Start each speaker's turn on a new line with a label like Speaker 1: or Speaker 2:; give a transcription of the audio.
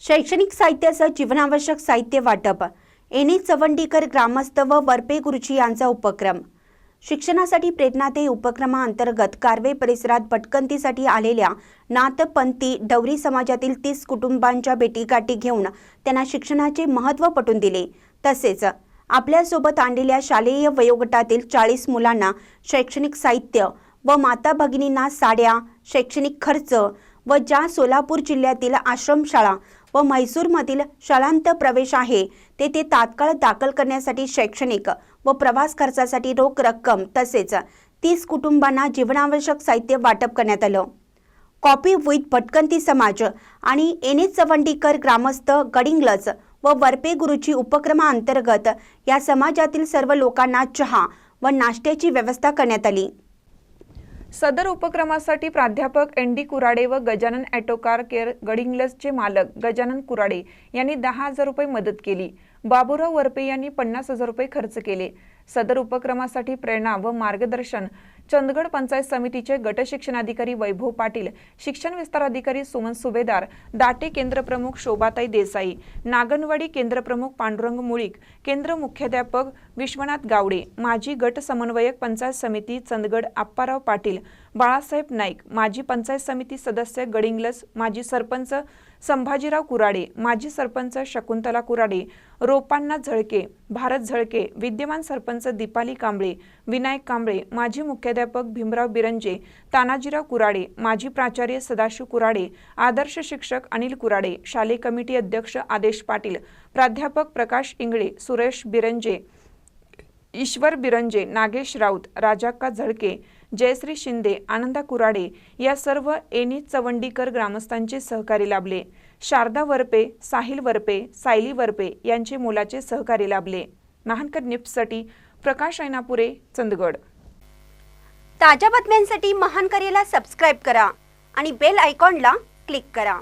Speaker 1: शैक्षणिक साहित्यासह जीवनावश्यक साहित्य वाटप, एनी चवंडीकर ग्रामस्थ व वरपे गुरुजी यांचा उपक्रम। शिक्षणासाठी प्रेरणा ते उपक्रमाअंतर्गत कारवे परिसरात भटकंतीसाठी आलेल्या नाथपंथी डवरी समाजातील 30 कुटुंबांच्या भेटीगाठी घेऊन त्यांना शिक्षणाचे महत्त्व पटवून दिले। तसेच आपल्यासोबत आणलेल्या शालेय वयोगटातील 40 मुलांना शैक्षणिक साहित्य व माता भगिनींना साड्या, शैक्षणिक खर्च व ज्या सोलापूर जिल्ह्यातील आश्रमशाळा व म्हैसूरमधील शाळांत प्रवेश आहे तेथे तात्काळ दाखल करण्यासाठी शैक्षणिक व प्रवास खर्चासाठी रोख रक्कम तसेच 30 कुटुंबांना जीवनावश्यक साहित्य वाटप करण्यात आलं। कॉपी विथ भटकंती समाज आणि एनी चवंडीकर ग्रामस्थ गडिंग्लज व वरपे गुरुजी उपक्रमाअंतर्गत या समाजातील सर्व लोकांना चहा व नाश्त्याची व्यवस्था करण्यात आली।
Speaker 2: सदर उपक्रमासाठी प्राध्यापक एन.डी. कुराडे व गजानन ऑटोकार केअर गडिंग्लजचे मालक गजानन कुराडे यांनी 10,000 रुपये मदत केली। बाबूराव वरपे यांनी 50,000 रुपये खर्च केले। सदर उपक्रमासाठी प्रेरणा व मार्गदर्शन चंदगड पंचायत समितीचे गट शिक्षणाधिकारी वैभव पाटील, शिक्षण विस्तार अधिकारी सुमन सुभेदार, दाटे केंद्रप्रमुख शोभाताई देसाई, नागनवाडी केंद्रप्रमुख पांडुरंग मुळीक, केंद्र मुख्याध्यापक विश्वनाथ गावडे, माजी गट समन्वयक पंचायत समिती चंदगड आप्पाराव पाटील, बाळासाहेब नाईक, माजी पंचायत समिती सदस्य गडिंग्लज, माजी सरपंच संभाजीराव कुराडे, माजी सरपंच शकुंतला कुराडे, रोपांना झळके, भारत झळके, विद्यमान सरपंच दीपाली कांबळे, विनायक कांबळे, माजी मुख्याध्यापक भीमराव बिरंजे, तानाजीराव कुराडे, माजी प्राचार्य सदाशिव कुराडे, आदर्श शिक्षक अनिल कुराडे, शालेय कमिटी अध्यक्ष आदेश पाटील, प्राध्यापक प्रकाश इंगळे, सुरेश बिरंजे, ईश्वर बिरंजे, नागेश राऊत, राजाक्का झळके, जयश्री शिंदे, आनंदा कुराडे या सर्व एनी चवंडीकर ग्रामस्थांचे सहकारी लाभले। शारदा वरपे, साहिल वरपे, सायली वरपे यांचे मोलाचे सहकारी लाभले। महानकर न्यूजसाठी प्रकाश ऐनापुरे, चंदगड।
Speaker 1: ताज्या बातम्यांसाठी महानकरेला सबस्क्राइब करा आणि बेल आयकॉनला क्लिक करा।